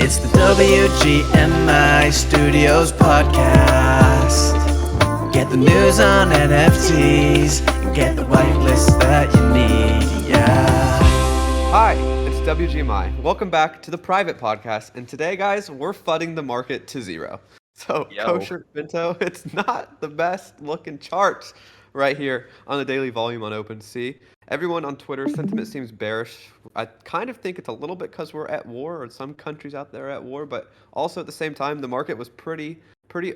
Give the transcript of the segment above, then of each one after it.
It's the WGMI Studios podcast. Get the news on NFTs and get the whitelist that you need, yeah. Hi, it's WGMI. Welcome back to the private podcast. And today, guys, we're fudding the market to zero. So, Kosher Bento, it's not the best looking charts right here on the daily volume on OpenSea. Everyone on Twitter, sentiment seems bearish. I kind of think it's a little bit because we're at war, or some countries out there are at war, but also at the same time, the market was pretty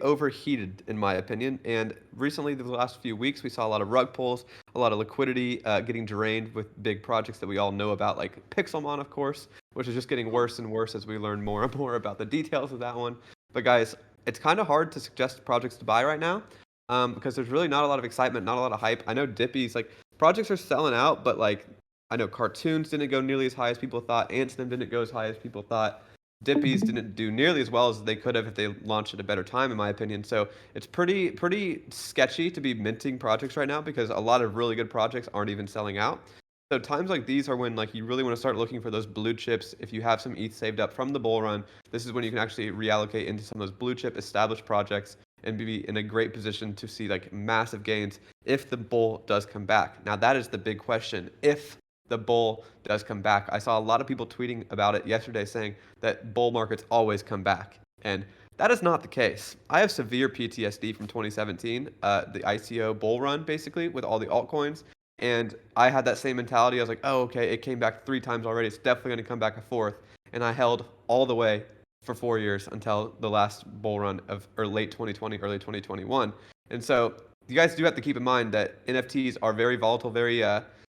overheated, in my opinion. And recently, the last few weeks, we saw a lot of rug pulls, a lot of liquidity getting drained with big projects that we all know about, like Pixelmon, of course, which is just getting worse and worse as we learn more and more about the details of that one. But guys, it's kind of hard to suggest projects to buy right now because there's really not a lot of excitement, not a lot of hype. I know Dippy's like projects are selling out, but like I know Cartoons didn't go nearly as high as people thought. Anthem didn't go as high as people thought. Dippy's didn't do nearly as well as they could have if they launched at a better time, in my opinion. So it's pretty sketchy to be minting projects right now because a lot of really good projects aren't even selling out. So times like these are when like you really want to start looking for those blue chips. If you have some ETH saved up from the bull run, this is when you can actually reallocate into some of those blue chip established projects and be in a great position to see like massive gains if the bull does come back. Now that is the big question. If the bull does come back, I saw a lot of people tweeting about it yesterday saying that bull markets always come back. And that is not the case. I have severe PTSD from 2017, the ICO bull run basically with all the altcoins. And I had that same mentality. I was like, oh, okay, it came back 3 times already. It's definitely going to come back a 4th. And I held all the way for 4 years until the last bull run of late 2020, early 2021. And so you guys do have to keep in mind that NFTs are very volatile, very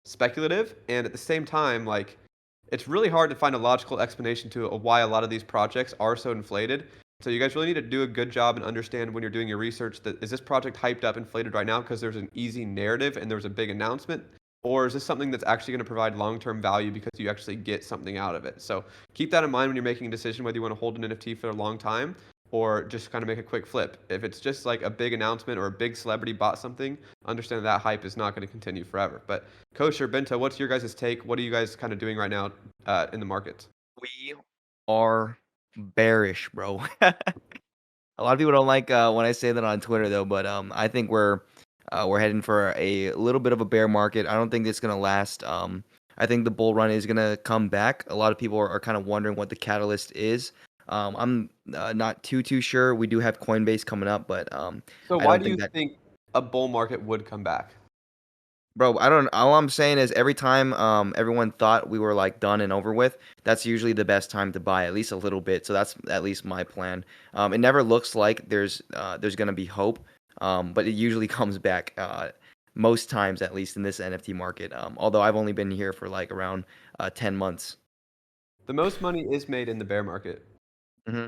speculative. And at the same time, like it's really hard to find a logical explanation to why a lot of these projects are so inflated. So you guys really need to do a good job and understand when you're doing your research that is this project hyped up, inflated right now because there's an easy narrative and there's a big announcement? Or is this something that's actually going to provide long-term value because you actually get something out of it? So keep that in mind when you're making a decision whether you want to hold an NFT for a long time or just kind of make a quick flip. If it's just like a big announcement or a big celebrity bought something, understand that hype is not going to continue forever. But Kosher, Bento, what's your guys' take? What are you guys kind of doing right now in the market? We are bearish, bro. A lot of people don't like when I say that on Twitter, though. But I think we're heading for a little bit of a bear market. I don't think it's gonna last. I think the bull run is gonna come back. A lot of people are kind of wondering what the catalyst is. I'm not too sure. We do have Coinbase coming up, but So I why don't do you think that. think a bull market would come back? Bro, I don't. All I'm saying is every time everyone thought we were like done and over with, that's usually the best time to buy at least a little bit. So that's at least my plan. It never looks like there's gonna be hope, but it usually comes back most times, at least in this NFT market. Although I've only been here for like around 10 months. The most money is made in the bear market. Hmm.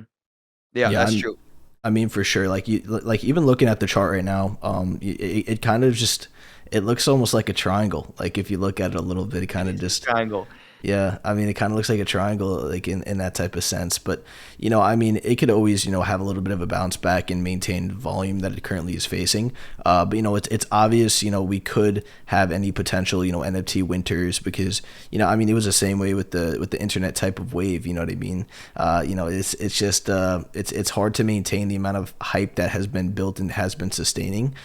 Yeah, that's true. I mean, for sure. Like even looking at the chart right now, it kind of just it looks almost like a triangle. Like if you look at it a little bit, it kind of just Triangle. yeah, I mean, it kind of looks like a triangle, like in that type of sense. But, I mean, it could always, have a little bit of a bounce back and maintain volume that it currently is facing. But, it's obvious, we could have any potential, NFT winters because, I mean, it was the same way with the internet type of wave, you know what I mean? It's just, it's hard to maintain the amount of hype that has been built and has been sustaining.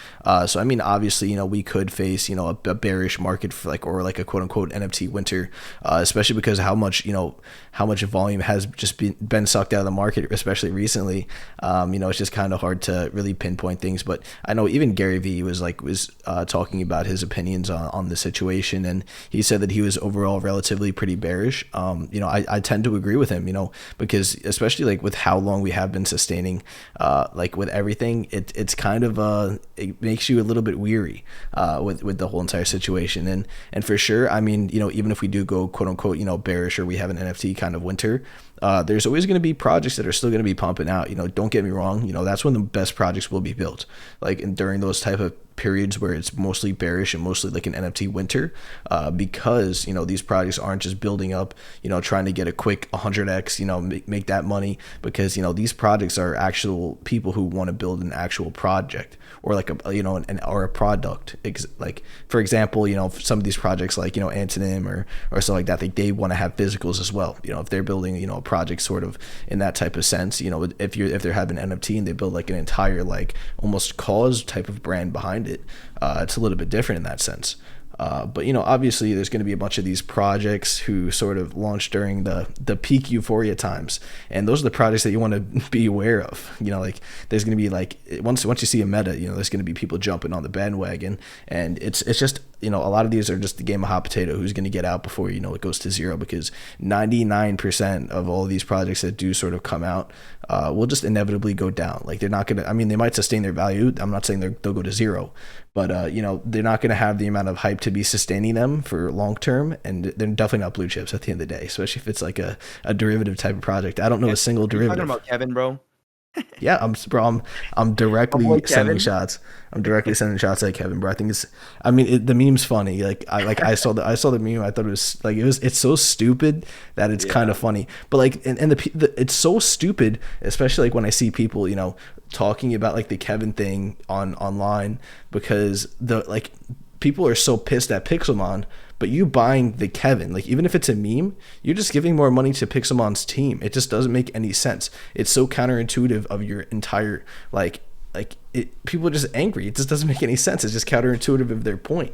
So, I mean, obviously, we could face, a bearish market for or a quote unquote NFT winter, especially because how much volume has just been sucked out of the market, especially recently. It's just kind of hard to really pinpoint things. But I know even Gary Vee was talking about his opinions on the situation, and he said that he was overall relatively pretty bearish. I tend to agree with him, because especially with how long we have been sustaining, with everything, it's kind of it makes you a little bit weary with the whole entire situation. And for sure, I mean, even if we do go quote unquote, bearish or we have an NFT kind of winter, there's always going to be projects that are still going to be pumping out. Don't get me wrong. That's when the best projects will be built, during those type of periods where it's mostly bearish and mostly like an NFT winter, because these projects aren't just building up, trying to get a quick 100x, make that money, because these projects are actual people who want to build an actual project, or like or a product. Like for example, some of these projects like Antonym or stuff like that, they want to have physicals as well. If they're building a project sort of in that type of sense, if they're having NFT and they build like an entire like almost cause type of brand behind it, it's a little bit different in that sense. But obviously there's going to be a bunch of these projects who sort of launched during the peak euphoria times, and those are the projects that you want to be aware of. Like there's going to be like once you see a meta, there's going to be people jumping on the bandwagon, and it's just a lot of these are just the game of hot potato, who's going to get out before it goes to zero, because 99% of all of these projects that do sort of come out will just inevitably go down. Like they're not going to, I mean, they might sustain their value. I'm not saying they'll go to zero, but they're not going to have the amount of hype to be sustaining them for long term, and they're definitely not blue chips at the end of the day, especially if it's like a derivative type of project. I don't know a single derivative. Talking about Kevin, bro. Yeah, I'm directly sending shots. I'm directly sending shots at Kevin, bro. I think the meme's funny. I saw the meme. I thought it's so stupid that it's kind of funny. But like, and it's so stupid, especially like when I see people, talking about like the Kevin thing online, because people are so pissed at Pixelmon, but you buying the Kevin, like even if it's a meme, you're just giving more money to Pixelmon's team. It just doesn't make any sense. It's so counterintuitive of your entire people are just angry. It just doesn't make any sense. It's just counterintuitive of their point.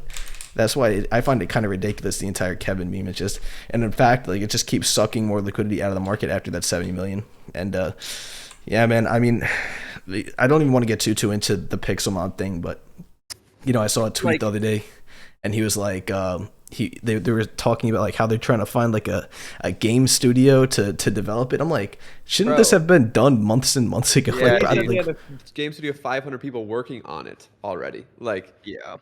That's why I find it kind of ridiculous, the entire Kevin meme. It's just, and in fact, like it just keeps sucking more liquidity out of the market after that 70 million. And yeah, man, I mean, I don't even want to get too into the Pixelmon thing, but I saw a tweet the other day, and he was like, they were talking about like how they're trying to find like a game studio to develop it. I'm like, shouldn't this have been done months and months ago? Yeah, they had a game studio, 500 people working on it already. Like, yeah,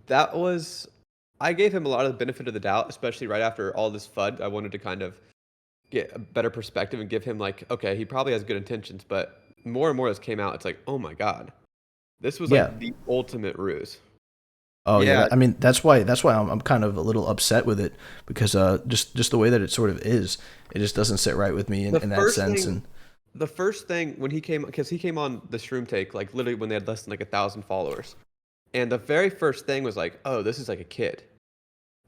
that was. I gave him a lot of the benefit of the doubt, especially right after all this FUD. I wanted to kind of get a better perspective and give him like, okay, he probably has good intentions, but more and more as came out, it's like, oh my god, this was like the ultimate ruse. Oh yeah. I mean that's why I'm kind of a little upset with it, because just the way that it sort of is, it just doesn't sit right with me in that sense. And the first thing when he came, because he came on the Shroom Take like literally when they had less than like 1,000 followers, and the very first thing was like, oh, this is like a kid.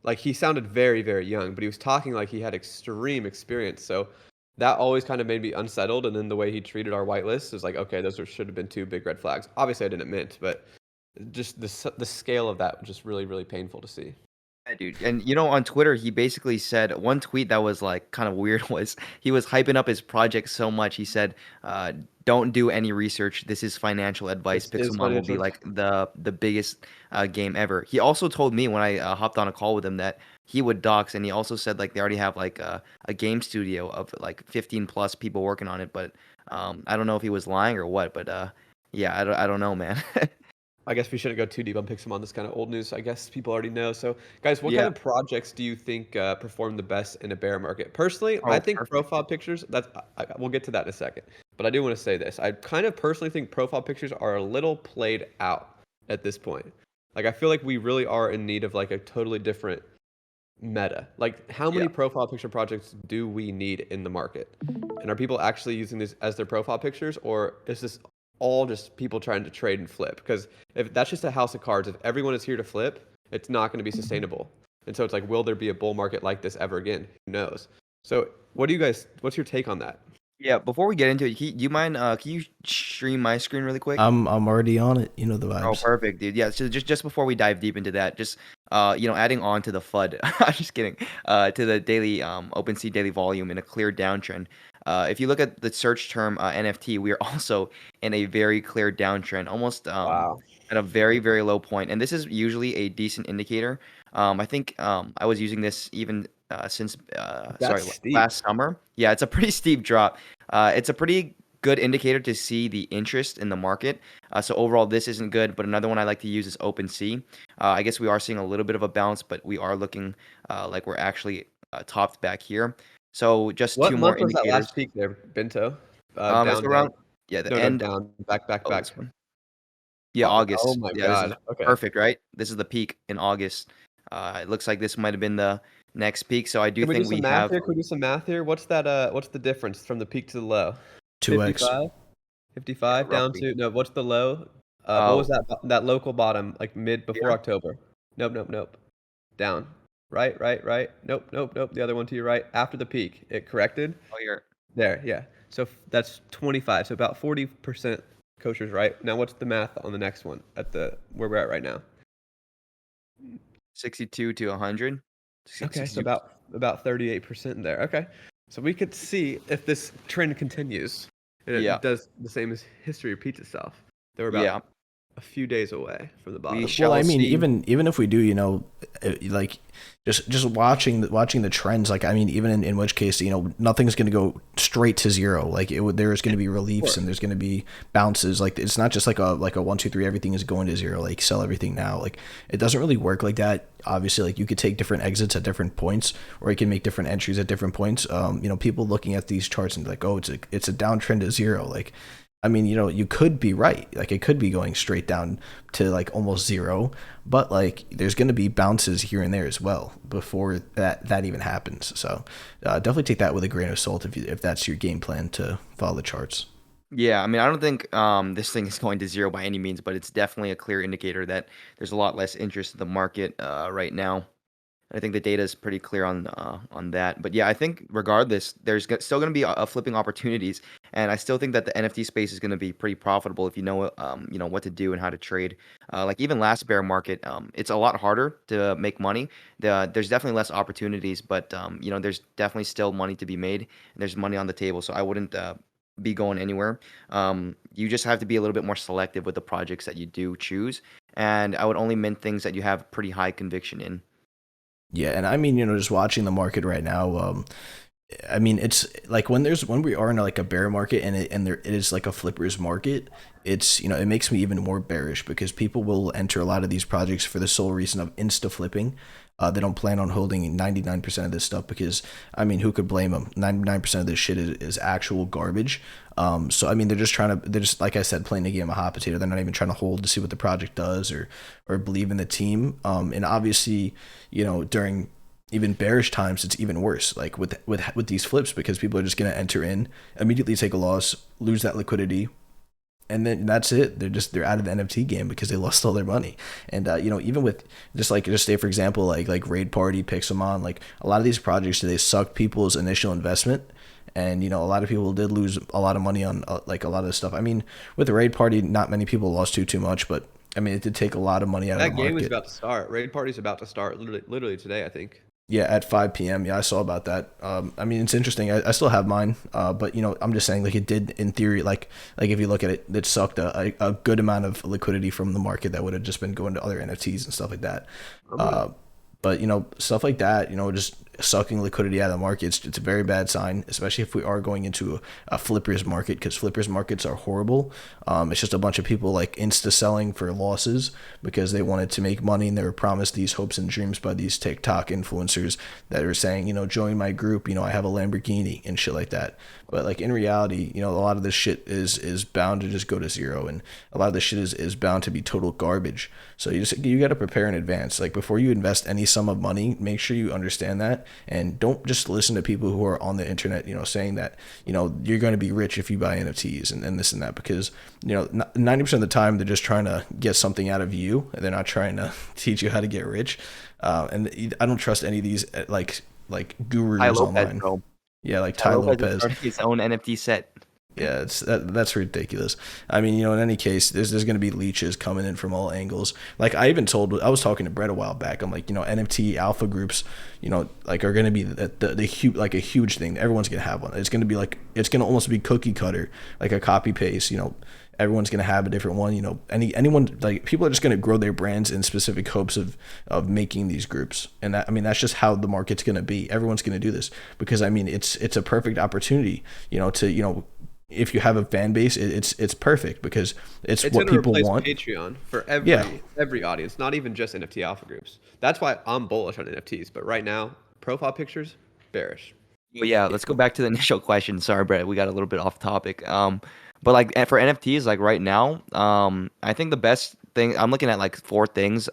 Like he sounded very, very young, but he was talking like he had extreme experience. So that always kind of made me unsettled. And then the way he treated our whitelist was like, okay, those should have been 2 big red flags. Obviously, I didn't mint, but just the scale of that was just really, really painful to see. Yeah, dude. And on Twitter, he basically said one tweet that was like kind of weird was he was hyping up his project so much. He said, "Don't do any research. This is financial advice. Pixelmon will be like the biggest game ever." He also told me when I hopped on a call with him that he would dox, and he also said like they already have like a game studio of like 15 plus people working on it. But I don't know if he was lying or what. But yeah, I don't know, man. I guess we shouldn't go too deep on Pixelmon. This kind of old news, I guess people already know. So, guys, what kind of projects do you think perform the best in a bear market? Personally, I think profile pictures. We'll get to that in a second. But I do want to say this. I kind of personally think profile pictures are a little played out at this point. Like, I feel like we really are in need of like a totally different meta. Like, how many profile picture projects do we need in the market? And are people actually using this as their profile pictures, or is this all just people trying to trade and flip? Because if that's just a house of cards, if everyone is here to flip, it's not going to be sustainable. And so it's like, will there be a bull market like this ever again? Who knows? So what's your take on that? Yeah, before we get into it, do you mind? Can you stream my screen really quick? I'm already on it. You know the vibes. Oh, perfect, dude. Yeah. So just before we dive deep into that, just adding on to the FUD. I'm just kidding. To the daily OpenSea daily volume in a clear downtrend. If you look at the search term NFT, we are also in a very clear downtrend, almost at a very, very low point. And this is usually a decent indicator. I think I was using this even since last summer. Yeah, it's a pretty steep drop. It's a pretty good indicator to see the interest in the market. So overall, this isn't good. But another one I like to use is OpenSea. I guess we are seeing a little bit of a bounce, but we are looking like we're actually topped back here. So just what 2 more indicators. What was that last peak there, Bento? It's around the end. Down, back. Yeah, Oh August. my Yeah, this is God. Okay. perfect, right? This is the peak in August. It looks like this might have been the next peak. So I do Can we do think some we math have. here? Can we do some math here? What's that? What's the difference from the peak to the low? 2x. 55? Yeah, 55 down roughly. to no. What's the low? What was Oh, that local bottom like mid before here. October? Nope, nope, nope. Down. Right, right, right. Nope, nope, nope. The other one to your right after the peak. It corrected. Oh, here. There, yeah. So that's 25. So about 40% kosher's right. Now what's the math on the next one at the where we're at right now? 62 to 100. Okay, so 62. about 38% there. Okay. So we could see if this trend continues and Yeah. it does the same as history repeats itself. They were Yeah. about a few days away from the We bottom. Well, I shall mean, see. even if we do, like just watching the trends, like I mean, even in which case, nothing's going to go straight to zero. Like there's going to be reliefs and there's going to be bounces. Like it's not just like a 1, 2, 3, everything is going to zero. Like sell everything now. Like it doesn't really work like that. Obviously, like you could take different exits at different points, or you can make different entries at different points. People looking at these charts and like, oh, it's a downtrend to zero. Like I mean, you could be right. Like it could be going straight down to like almost zero, but like there's going to be bounces here and there as well before that even happens. So definitely take that with a grain of salt if that's your game plan to follow the charts. Yeah, I mean, I don't think this thing is going to zero by any means, but it's definitely a clear indicator that there's a lot less interest in the market right now. I think the data is pretty clear on that. But yeah, I think regardless, still going to be flipping opportunities, and I still think that the NFT space is going to be pretty profitable if you know what to do and how to trade. Like even last bear market, it's a lot harder to make money. There's definitely less opportunities, but there's definitely still money to be made. And there's money on the table, so I wouldn't be going anywhere. You just have to be a little bit more selective with the projects that you do choose, and I would only mint things that you have pretty high conviction in. Yeah, and I mean, just watching the market right now, I mean, it's like when we are in like a bear market and there it is like a flippers market, it's it makes me even more bearish because people will enter a lot of these projects for the sole reason of insta flipping. They don't plan on holding 99% of this stuff because I mean, who could blame them? 99% of this shit is actual garbage. So I mean, they're just like I said, playing a game of hot potato. They're not even trying to hold to see what the project does or believe in the team. And obviously, during even bearish times it's even worse like with these flips because people are just going to enter in immediately take a loss lose that liquidity and then that's it they're out of the NFT game because they lost all their money and even with just say for example like Raid Party Pixelmon like a lot of these projects they sucked people's initial investment and a lot of people did lose a lot of money on like a lot of this stuff. I mean with the Raid Party not many people lost too much but I mean it did take a lot of money out of That the game is market. about to start. Raid Party's about to start literally today, I think. Yeah, at 5 p.m. Yeah, I saw about that. I mean, it's interesting. I still have mine, but I'm just saying, like it did in theory, like if you look at it, it sucked a good amount of liquidity from the market that would have just been going to other NFTs and stuff like that. But stuff like that, just sucking liquidity out of the market, it's a very bad sign, especially if we are going into a flippers market because flippers markets are horrible. It's just a bunch of people like insta selling for losses because they wanted to make money and they were promised these hopes and dreams by these TikTok influencers that are saying, join my group, I have a Lamborghini and shit like that. But like in reality, a lot of this shit is bound to just go to zero and a lot of this shit is bound to be total garbage. So you got to prepare in advance. Like before you invest any sum of money, make sure you understand that and don't just listen to people who are on the internet, saying that, you're going to be rich if you buy NFTs and this and that because, 90% of the time they're just trying to get something out of you. They're not trying to teach you how to get rich. And I don't trust any of these like gurus Ty Lopez, online. bro. Yeah, like Ty Ty Lopez is Lopez. starting his own NFT set. Yeah, that's ridiculous. I mean, in any case, there's going to be leeches coming in from all angles. Like I was talking to Brett a while back. I'm like, NFT alpha groups, like are going to be the huge like a huge thing. Everyone's going to have one. It's going to be like it's going to almost be cookie cutter, like a copy paste. Everyone's going to have a different one. Anyone like people are just going to grow their brands in specific hopes of making these groups. And that's just how the market's going to be. Everyone's going to do this because I mean it's a perfect opportunity, to if you have a fan base, it's perfect because it's what people want. Patreon for Yeah. every audience, not even just NFT alpha groups. That's why I'm bullish on NFTs. But right now, profile pictures, bearish. Well, yeah, let's go back to the initial question. Sorry, Brett, we got a little bit off topic. But like for NFTs, like right now, I think the best thing I'm looking at like four things.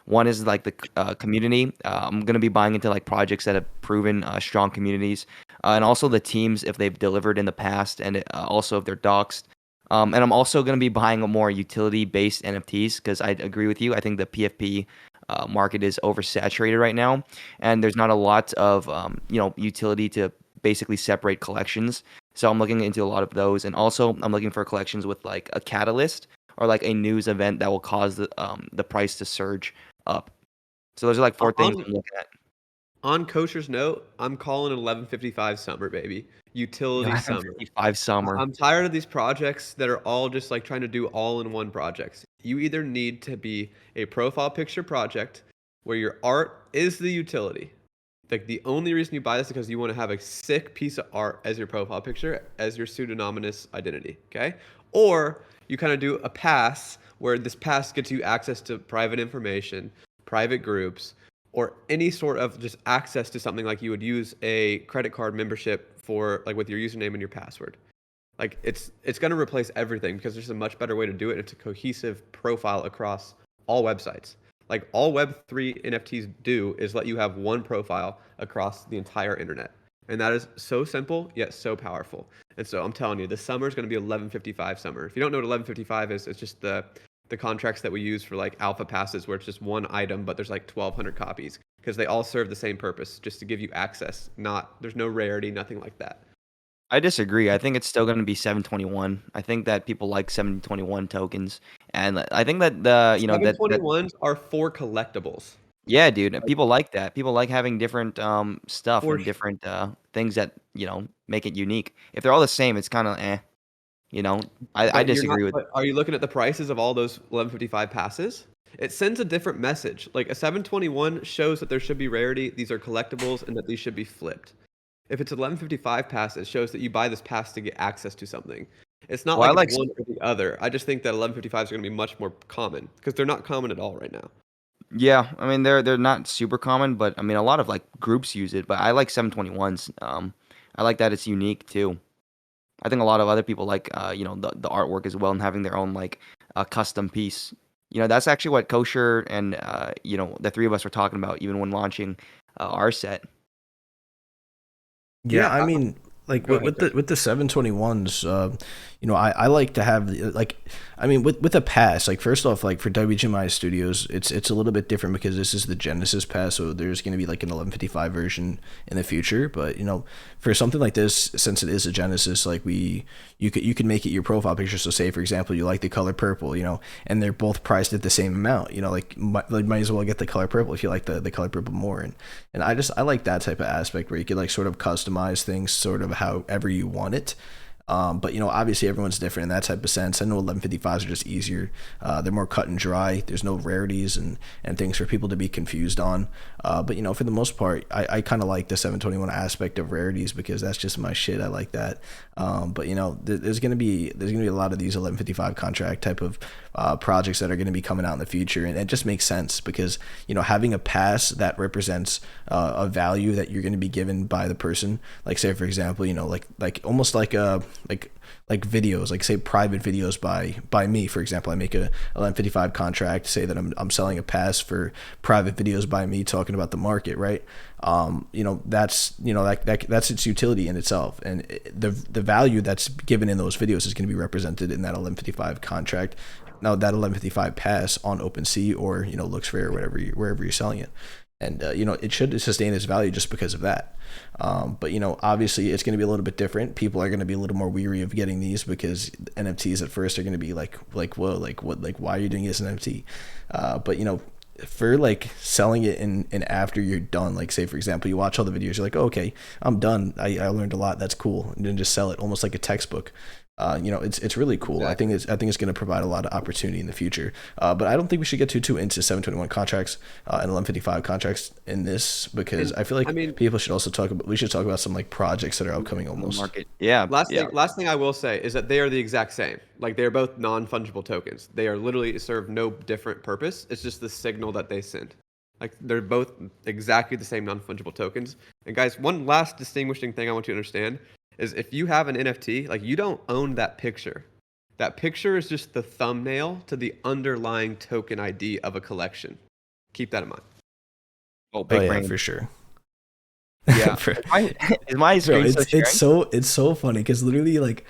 One is like the community. I'm gonna be buying into like projects that have proven strong communities, and also the teams if they've delivered in the past, and also if they're doxed. And I'm also gonna be buying a more utility-based NFTs because I agree with you. I think the PFP market is oversaturated right now, and there's not a lot of utility to basically separate collections. So I'm looking into a lot of those, and also I'm looking for collections with like a catalyst or like a news event that will cause the price to surge up. So those are like four things On I'm looking at. on Kosher's note, I'm calling it 1155 summer, baby. Utility summer. 1155 summer. I'm tired of these projects that are all just like trying to do all-in-one projects. You either need to be a profile picture project where your art is the utility. Like the only reason you buy this is because you want to have a sick piece of art as your profile picture, as your pseudonymous identity. Okay? Or you kind of do a pass where this pass gets you access to private information, private groups, or any sort of just access to something like you would use a credit card membership for, like with your username and your password. Like it's going to replace everything because there's a much better way to do it. It's a cohesive profile across all websites. Like all Web3 NFTs do is let you have one profile across the entire internet. And that is so simple yet so powerful. And so I'm telling you, this summer is going to be 1155 summer. If you don't know what 1155 is, it's just the contracts that we use for like alpha passes where it's just one item but there's like 1200 copies because they all serve the same purpose, just to give you access. There's no rarity, nothing like that. I disagree. I think it's still going to be 721. I think that people like 721 tokens, and I think that the that 721s are for collectibles. yeah, dude, people like that. People like having different stuff For and different things that make it unique. If they're all the same, it's kind of eh. You know, I But you're not. disagree with. But are you looking at the prices of all those 1155 passes? It sends a different message. Like a 721 shows that there should be rarity, these are collectibles, and that these should be flipped. If it's 1155 pass, it shows that you buy this pass to get access to something. It's not Well, I like like it's one or the other. I just think that 1155s are going to be much more common because they're not common at all right now. yeah. I mean, they're not super common, but I mean, a lot of like groups use it. But I like 721s. I like that it's unique too. I think a lot of other people like the artwork as well and having their own like custom piece. That's actually what Kosher and the three of us were talking about even when launching our set. Yeah, Yeah, I mean, like go with ahead, with the 721s, I like to have I mean, with a pass, like first off, like for WGMI Studios, it's a little bit different because this is the Genesis pass, so there's going to be like an 1155 version in the future. But for something like this, since it is a Genesis, like you could make it your profile picture. So say for example, you like the color purple, and they're both priced at the same amount. Like might as well get the color purple if you like the color purple more. And I like that type of aspect where you could like sort of customize things sort of however you want it. But obviously everyone's different in that type of sense. I know 1155s are just easier. They're more cut and dry. There's no rarities and things for people to be confused on. But for the most part, I kind of like the 721 aspect of rarities because that's just my shit. I like that. But there's gonna be a lot of these 1155 contract type of projects that are gonna be coming out in the future, and it just makes sense because having a pass that represents a value that you're gonna be given by the person, like say for example, like almost like a like videos, like say private videos by me, for example. I make a 1155 contract, say that I'm selling a pass for private videos by me talking about the market, right? That's its utility in itself, and the value that's given in those videos is going to be represented in that 1155 contract. Now that 1155 pass on OpenSea or looks fair or wherever you're selling it, and it should sustain its value just because of that. But obviously it's going to be a little bit different. People are going to be a little more weary of getting these because NFTs at first are going to be like whoa, like what, like why are you doing this NFT? But for like selling it and after you're done, like say for example you watch all the videos, you're like, oh, okay, I'm done, I learned a lot, that's cool, and then just sell it almost like a textbook. It's really cool. Exactly. I think it's going to provide a lot of opportunity in the future. But I don't think we should get too into 721 contracts and 1155 contracts in this because And I feel like I mean, people should also we should talk about some like projects that are upcoming The almost. market. Yeah. Yeah. last thing I will say is that they are the exact same. Like they are both non-fungible tokens. They are literally serve no different purpose. It's just the signal that they send. Like they're both exactly the same non-fungible tokens. And guys, one last distinguishing thing I want you to understand is if you have an NFT, like you don't own that picture. That picture is just the thumbnail to the underlying token ID of a collection. Keep that in mind. Oh, big Oh yeah, brain. for sure. Yeah. For- Is my Bro, screen sharing? it's so funny because literally like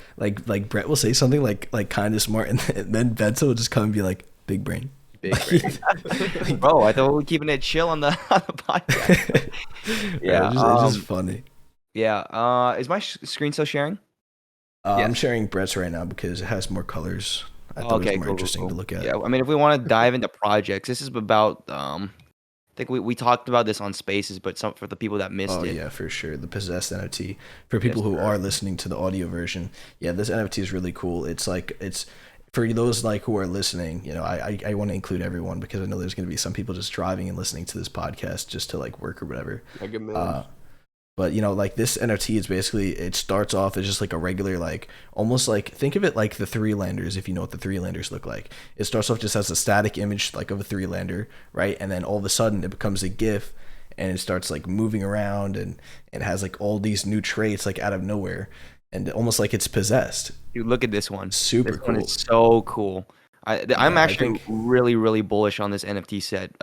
Brett will say something like kind of smart, and then Benzo will just come and be like, big brain. Big brain. Bro, I thought we were keeping it chill on the podcast. Yeah, it's just funny. Yeah. Is my screen still sharing? I'm Yes. sharing Brett's right now because it has more colors. I thought it was more interesting to look at. Yeah, I mean, if we want to dive into projects, this is about. I think we talked about this on Spaces, but some for the people that missed Oh it. yeah, for sure. The possessed NFT. For people who sir. are listening to the audio version, yeah, this NFT is really cool. It's for those like who are listening, you know, I want to include everyone because I know there's going to be some people just driving and listening to this podcast just to like work or whatever. Like a man. But you know, like this NFT is basically, it starts off as just like a regular, like almost like, think of it like the three landers, if you know what the three landers look like. It starts off just as a static image like of a three lander, right? And then all of a sudden it becomes a GIF and it starts like moving around and it has like all these new traits like out of nowhere and almost like it's possessed. Dude, look at this one. Super This cool. one is so cool. I'm I actually think- really bullish on this NFT set.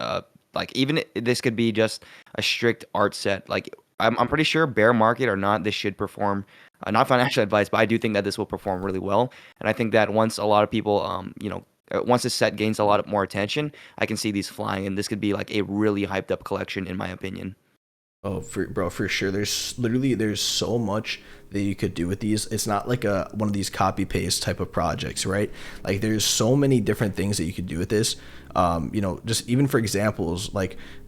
Like even this could be just a strict art set. Like I'm pretty sure bear market or not, this should perform. Not financial advice, but I do think that this will perform really well. And I think that once a lot of people, once this set gains a lot more attention, I can see these flying, and this could be like a really hyped up collection, in my opinion. Oh, for sure. There's so much that you could do with these. It's not like one of these copy paste type of projects, right? Like there's so many different things that you could do with this. Just even for examples,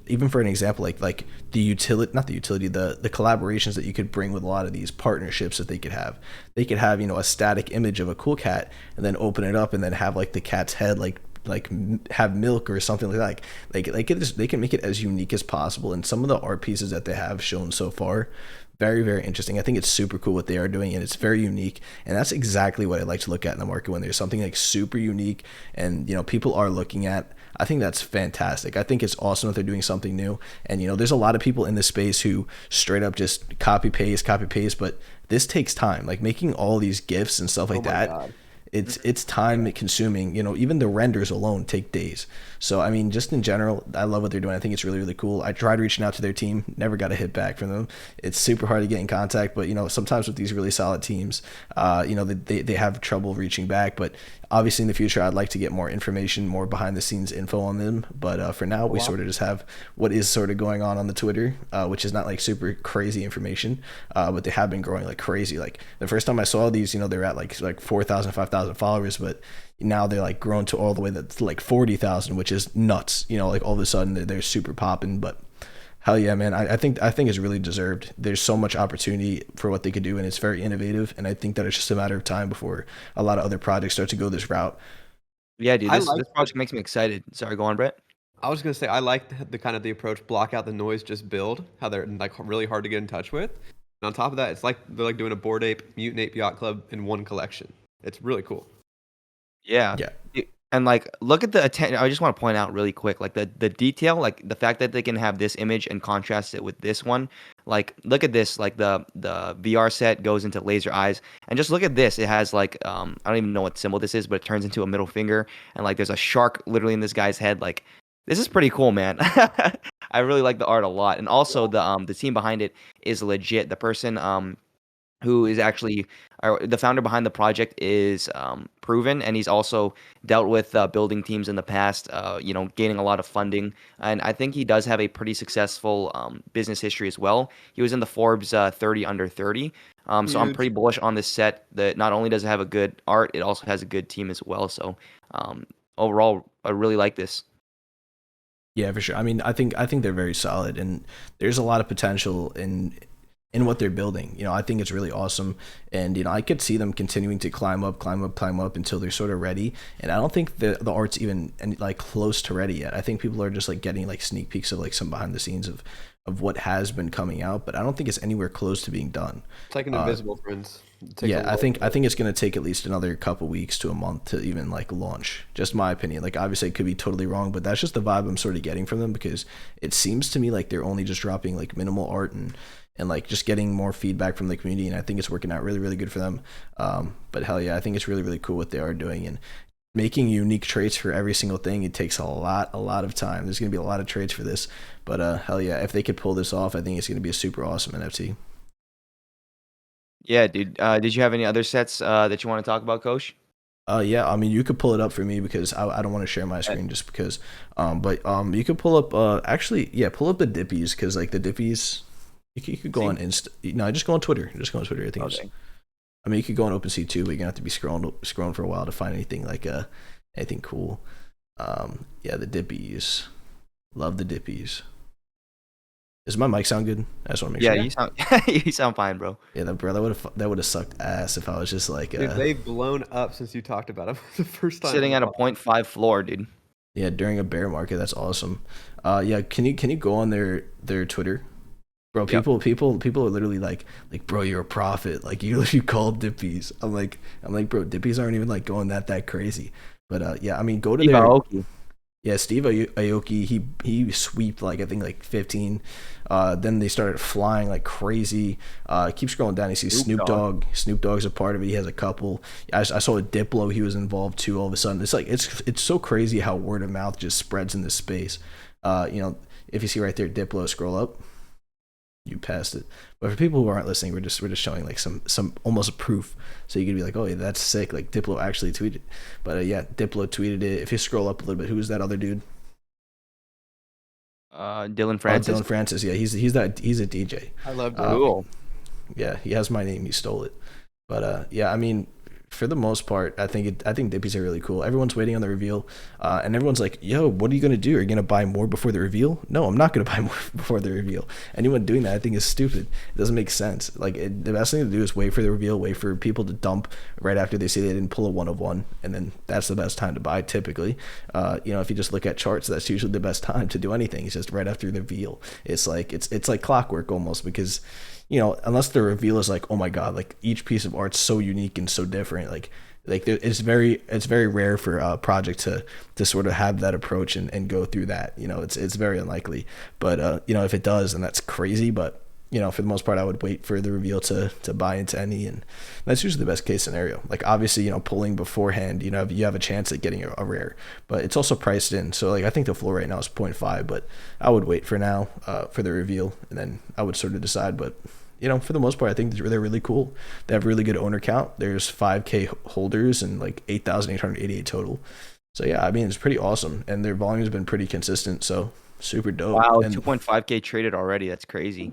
even for an example, like the utility, not the utility, the collaborations that you could bring with a lot of these partnerships that they could have. They could have, a static image of a cool cat and then open it up and then have like the cat's head, like have milk or something like that. They can make it as unique as possible. And some of the art pieces that they have shown so far, very, very interesting. I think it's super cool what they are doing, and it's very unique. And that's exactly what I like to look at in the market when there's something like super unique and people are looking at. I think that's fantastic. I think it's awesome that they're doing something new. And there's a lot of people in this space who straight up just copy paste, but this takes time. Like making all these GIFs and stuff like that. God. It's time consuming. Even the renders alone take days. So I mean, just in general, I love what they're doing. I think it's really, really cool. I tried reaching out to their team, never got a hit back from them. It's super hard to get in contact, but sometimes with these really solid teams, they have trouble reaching back. But obviously in the future, I'd like to get more information, more behind the scenes info on them. But for now, we sort of just have what is sort of going on the Twitter, which is not like super crazy information, but they have been growing like crazy. Like the first time I saw these, they're at like 4,000, 5,000 followers, but now they're like grown to all the way that's like 40,000, which is nuts. Like all of a sudden they're super popping. But hell yeah, man, I think it's really deserved. There's so much opportunity for what they could do, and it's very innovative. And I think that it's just a matter of time before a lot of other projects start to go this route. Yeah, dude, this project makes me excited. Sorry, go on, Brett. I was gonna say I like the kind of the approach, block out the noise, just build. How they're like really hard to get in touch with. And on top of that, it's like they're like doing a Bored Ape, Mutant Ape Yacht Club in one collection. It's really cool. Yeah. And like, look at the attention. I just want to point out really quick, like the detail, like the fact that they can have this image and contrast it with this one. Like, look at this, like the VR set goes into laser eyes, and just look at this. It has like I don't even know what symbol this is, but it turns into a middle finger, and like there's a shark literally in this guy's head. Like, this is pretty cool, man. I really like the art a lot, and also the team behind it is legit. The person who is actually the founder behind the project is proven, and he's also dealt with building teams in the past, gaining a lot of funding, and I think he does have a pretty successful business history as well. He was in the Forbes 30 under 30, so I'm pretty bullish on this set. That not only does it have a good art, it also has a good team as well. So overall, I really like this. Yeah, for sure. I mean, I think they're very solid, and there's a lot of potential in what they're building. I think it's really awesome, and I could see them continuing to climb up until they're sort of ready. And I don't think the art's even like close to ready yet. I think people are just like getting like sneak peeks of like some behind the scenes of what has been coming out, but I don't think it's anywhere close to being done. It's like an invisible friends. I think it's going to take at least another couple weeks to a month to even like launch. Just my opinion. Like obviously it could be totally wrong, but that's just the vibe I'm sort of getting from them, because it seems to me like they're only just dropping like minimal art and and like just getting more feedback from the community. And I think it's working out really, really good for them. But hell yeah, I think it's really, really cool what they are doing, and making unique traits for every single thing. It takes a lot of time. There's going to be a lot of traits for this, but hell yeah, if they could pull this off, I think it's going to be a super awesome NFT. Yeah, dude. Did you have any other sets that you want to talk about, Coach? Yeah, I mean, you could pull it up for me because I don't want to share my screen just because. But you could pull up. Actually, yeah, pull up the Dippies, because like the Dippies, you could go on Insta. No, just go on Twitter. Just go on Twitter. I think. Okay. I mean, you could go on OpenSea too, but you're gonna have to be scrolling for a while to find anything like anything cool. Yeah, the Dippies. Love the Dippies. Does my mic sound good? I just want to make Yeah, sure. you sound you sound fine, bro. Yeah, that would have sucked ass if I was just like Dude, they've blown up since you talked about them the first time. Sitting at a 0.5 floor, dude. yeah, during a bear market. That's awesome. Yeah, can you go on their Twitter? Bro, Yep. people are literally like, bro, you're a prophet. Like you called Dippies. I'm like, bro, Dippies aren't even like going that crazy. But yeah, I mean, go to Steve their Aoki. yeah, Steve Aoki. He sweeped like I think like 15. Then they started flying like crazy. Keep scrolling down. You see Snoop Dogg. Snoop Dogg's a part of it. He has a couple. I saw a Diplo. He was involved too. All of a sudden, it's like it's so crazy how word of mouth just spreads in this space. If you see right there, Diplo, scroll up. You passed it. But for people who aren't listening, we're just showing like some almost proof, so you can be like, oh yeah, that's sick. Like Diplo actually tweeted. But yeah, Diplo tweeted it. If you scroll up a little bit, who's that other dude? Dylan Francis. Dylan Francis. Yeah, he's a DJ. I love that. Cool. Yeah, he has my name. He stole it. But yeah, I mean, for the most part, I think Dippies are really cool. Everyone's waiting on the reveal, and everyone's like, "Yo, what are you gonna do? Are you gonna buy more before the reveal?" No, I'm not gonna buy more before the reveal. Anyone doing that, I think, is stupid. It doesn't make sense. Like the best thing to do is wait for the reveal, wait for people to dump right after they say they didn't pull a 1 of 1, and then that's the best time to buy. Typically, if you just look at charts, that's usually the best time to do anything. It's just right after the reveal. It's like it's like clockwork almost, because unless the reveal is like, oh my god, like each piece of art's so unique and so different, like it's very rare for a project to sort of have that approach and go through that. It's very unlikely, but if it does, then that's crazy. But for the most part, I would wait for the reveal to buy into any, and that's usually the best case scenario. Like obviously, pulling beforehand, you have a chance at getting a rare, but it's also priced in. So like I think the floor right now is 0.5, but I would wait for now for the reveal, and then I would sort of decide. But for the most part, I think they're really cool. They have really good owner count. There's 5K holders and like 8,888 total. So yeah, I mean, it's pretty awesome, and their volume has been pretty consistent. So super dope. Wow, and 2.5K traded already. That's crazy.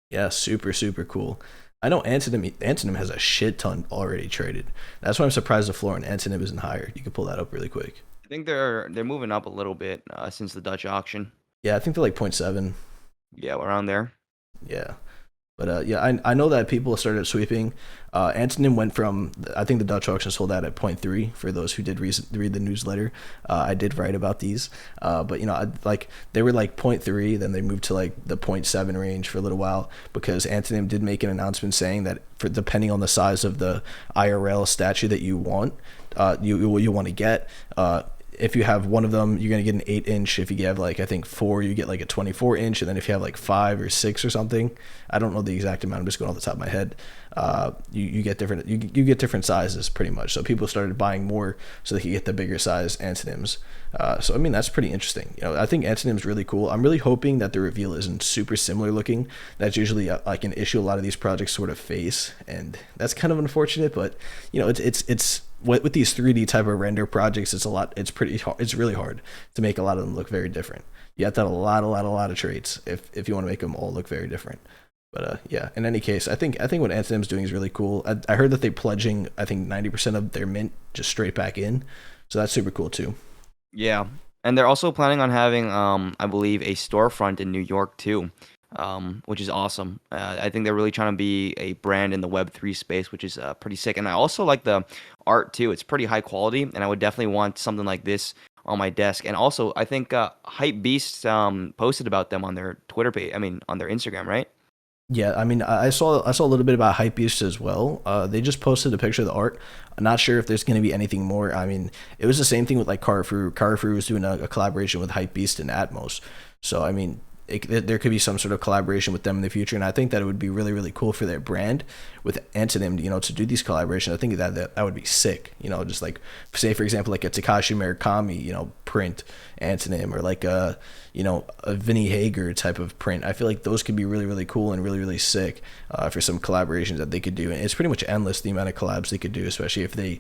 yeah, super cool. I know Antonym has a shit ton already traded. That's why I'm surprised the floor on Antonym isn't higher. You can pull that up really quick. I think they're moving up a little bit since the Dutch auction. Yeah, I think they're like 0.7. Yeah, around there. Yeah. But yeah, I know that people started sweeping. Antonym went from, I think the Dutch auction sold out at 0.3 for those who did read the newsletter. I did write about these. But they were like 0.3, then they moved to like the 0.7 range for a little while, because Antonym did make an announcement saying that depending on the size of the IRL statue that you want, you want to get, if you have one of them, you're going to get an 8-inch. If you have like, I think 4, you get like a 24-inch. And then if you have like 5 or 6 or something, I don't know the exact amount, I'm just going off the top of my head. You get different, you get different sizes pretty much. So people started buying more so they could get the bigger size Antonyms. So I mean, that's pretty interesting. I think Antonym's really cool. I'm really hoping that the reveal isn't super similar looking. That's usually like an issue a lot of these projects sort of face, and that's kind of unfortunate. But it's with these 3D type of render projects, it's pretty hard. It's really hard to make a lot of them look very different. You have to have a lot of traits if you want to make them all look very different. But yeah, in any case, I think what Antonym's doing is really cool. I heard that they're pledging, I think 90% of their mint just straight back in, so that's super cool too. Yeah, and they're also planning on having, I believe, a storefront in New York too, which is awesome. I think they're really trying to be a brand in the Web3 space, which is pretty sick. And I also like the art too. It's pretty high quality, and I would definitely want something like this on my desk. And also, I think Hype Beast posted about them on their Twitter page. On their Instagram, right? Yeah, I mean, I saw a little bit about Hypebeast as well. They just posted a picture of the art. I'm not sure if there's going to be anything more. I mean, it was the same thing with like Carrefour. Carrefour was doing a collaboration with Hypebeast and Atmos. So I mean, there could be some sort of collaboration with them in the future, and I think that it would be really, really cool for their brand with Antonym, to do these collaborations. I think that would be sick. Just like, say for example, like a Takashi Murakami, print Antonym, or like a Vinny Hager type of print. I feel like those could be really, really cool and really, really sick for some collaborations that they could do. And it's pretty much endless the amount of collabs they could do, especially if they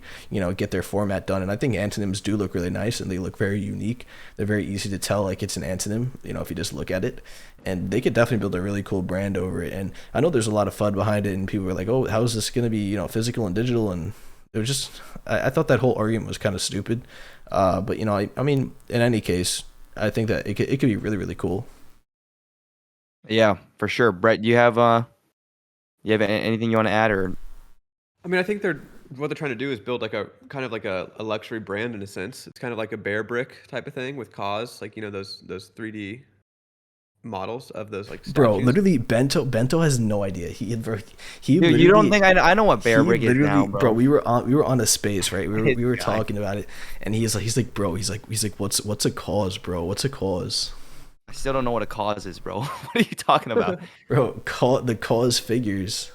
get their format done. And I think Antonyms do look really nice, and they look very unique. They're very easy to tell like it's an Antonym, if you just look at it. And they could definitely build a really cool brand over it. And I know there's a lot of FUD behind it, and people are like, oh, how is this going to be physical and digital? And it was just, I thought that whole argument was kind of stupid. But I mean, in any case, I think that it could be really, really cool. Yeah, for sure. Brett, you have anything you want to add? Or I mean, I think what they're trying to do is build like a kind of like a luxury brand in a sense. It's kind of like a bear brick type of thing with Cause, like those 3D models of those like statues. Bro, literally Bento has no idea. Dude, you don't think I know what bear brick is now, bro? We were on a space, right? We were talking about it, and he's like, bro, he's like, what's a cause, bro? What's a cause? I still don't know what a cause is, bro. What are you talking about? Bro, the cause figures.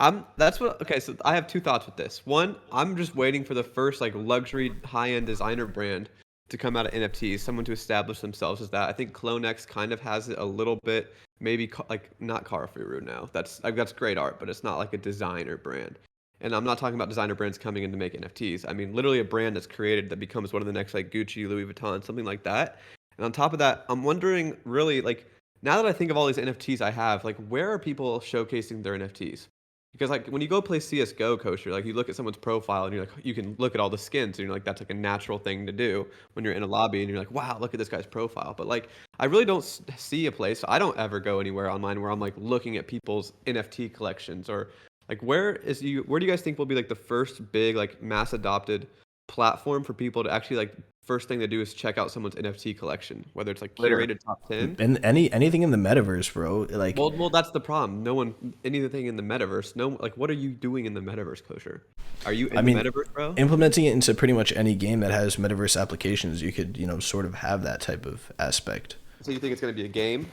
Okay, so I have two thoughts with this. One, I'm just waiting for the first like luxury high-end designer brand to come out of NFTs, someone to establish themselves as that. I think CloneX kind of has it a little bit, maybe like not Karafiru now. That's great art, but it's not like a designer brand. And I'm not talking about designer brands coming in to make NFTs. I mean, literally a brand that's created that becomes one of the next like Gucci, Louis Vuitton, something like that. And on top of that, I'm wondering really like, now that I think of all these NFTs I have, like where are people showcasing their NFTs? Because like when you go play CSGO, Kosher, like you look at someone's profile and you're like, you can look at all the skins and you're like, that's like a natural thing to do when you're in a lobby and you're like, wow, look at this guy's profile. But like, I really don't see a place. I don't ever go anywhere online where I'm like looking at people's NFT collections, or like where do you guys think will be like the first big like mass adopted platform for people to actually like first thing they do is check out someone's NFT collection, whether it's like curated top 10 and anything in the metaverse, bro. Like, well, that's the problem. No one, anything in the metaverse. No, like, what are you doing in the metaverse, Kosher? Are you in the metaverse, bro? Implementing it into pretty much any game that has metaverse applications, you could, sort of have that type of aspect. So you think it's going to be a game?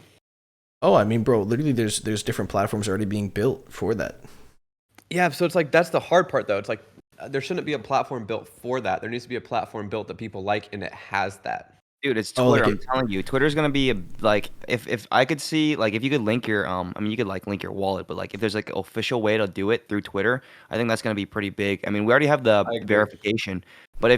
Oh, I mean, bro, literally, there's different platforms already being built for that. Yeah, so it's like that's the hard part, though. It's like there shouldn't be a platform built for that. There needs to be a platform built that people like, and it has that. Dude, it's Twitter. I'm telling you, Twitter's gonna be like, if I could see, like, if you could link your I mean, you could like link your wallet, but like if there's like an official way to do it through Twitter, I think that's gonna be pretty big. I mean, we already have the verification, but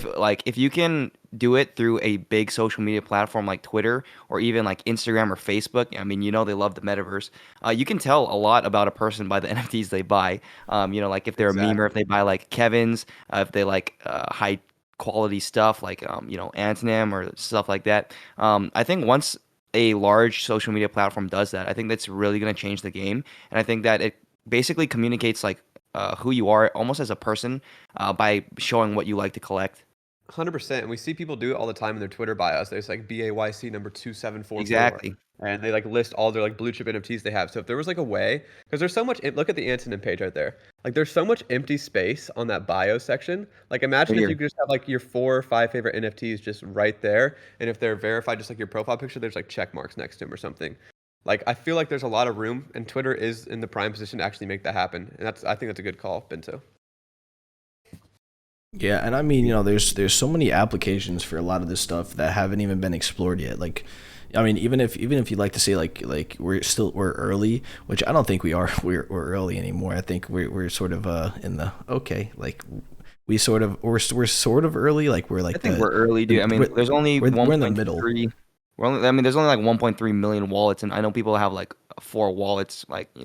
if you can do it through a big social media platform like Twitter or even like Instagram or Facebook, I mean, they love the metaverse. You can tell a lot about a person by the NFTs they buy. Like if they're a meme, or if they buy like Kevin's, if they like high quality stuff like Antonym or stuff like that. I think once a large social media platform does that, I think that's really going to change the game. And I think that it basically communicates like who you are almost as a person by showing what you like to collect. 100%. And we see people do it all the time in their Twitter bios. There's like BAYC number 2744. Exactly. And they like list all their like blue chip NFTs they have. So if there was like a way, because there's so much, look at the Antonym page right there. Like there's so much empty space on that bio section. Like imagine if you could just have like your 4 or 5 favorite NFTs just right there. And if they're verified, just like your profile picture, there's like check marks next to them or something. Like I feel like there's a lot of room, and Twitter is in the prime position to actually make that happen. And I think that's a good call, Bento. Yeah, and I mean, there's so many applications for a lot of this stuff that haven't even been explored yet. Like, I mean, even if you like to say like we're early, which I don't think we are. We're early anymore. I think we're sort of in the like we're sort of early. Like we're like I think we're early, dude. I mean, there's only we're in the middle. There's only like 1.3 million wallets, and I know people have like 4 wallets. Like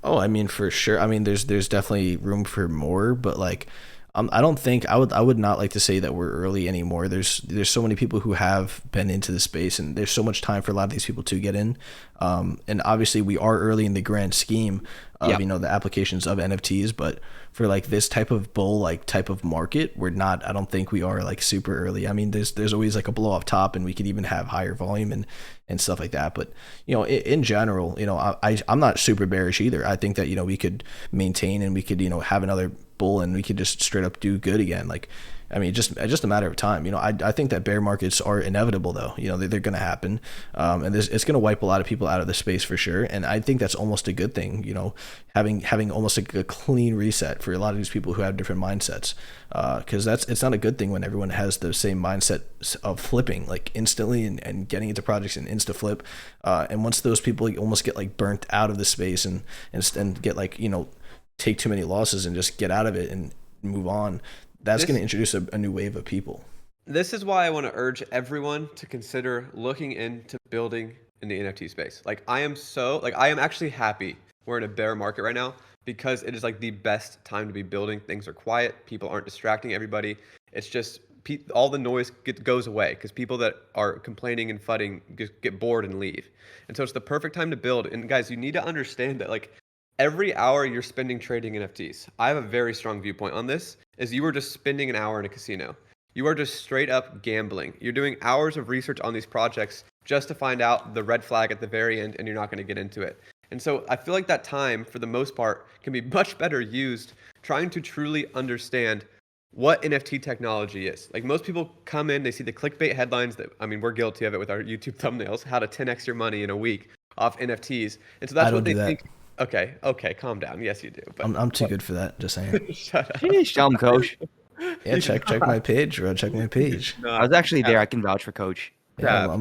Oh, I mean, for sure. I mean, there's definitely room for more, but like. I don't think I would not like to say that we're early anymore. There's so many people who have been into the space, and there's so much time for a lot of these people to get in. And obviously we are early in the grand scheme of the applications of NFTs, but for like this type of bull type of market, we're not. I don't think we are like super early. I mean, there's always like a blow off top, and we could even have higher volume and stuff like that. But in general, I'm not super bearish either. I think that we could maintain, and we could have another bull, and we could just straight up do good again. Like I mean, just a matter of time. I think that bear markets are inevitable, though. They're going to happen, and it's going to wipe a lot of people out of the space for sure. And I think that's almost a good thing. Having almost like a clean reset for a lot of these people who have different mindsets, because it's not a good thing when everyone has the same mindset of flipping like instantly and getting into projects and insta flip. And once those people almost get like burnt out of the space and get like take too many losses and just get out of it and move on, that's going to introduce a new wave of people. This is why I want to urge everyone to consider looking into building in the NFT space. Like I am actually happy we're in a bear market right now, because it is like the best time to be building. Things are quiet. People aren't distracting everybody. It's just all the noise goes away because people that are complaining and fudding get bored and leave. And so it's the perfect time to build. And guys, you need to understand that like every hour you're spending trading NFTs, I have a very strong viewpoint on this, is you are just spending an hour in a casino. You are just straight up gambling. You're doing hours of research on these projects just to find out the red flag at the very end, and you're not going to get into it. And so I feel like that time, for the most part, can be much better used trying to truly understand what NFT technology is. Like most people come in, they see the clickbait headlines that, I mean, we're guilty of it with our YouTube thumbnails, how to 10x your money in a week off NFTs. And so that's what they think. Okay, calm down. Yes, you do. But I'm too good for that. Just saying. Shut up. Jeez, Coach. Yeah, check my page, bro. Check my page. No, I was actually there. I can vouch for Coach. Yeah,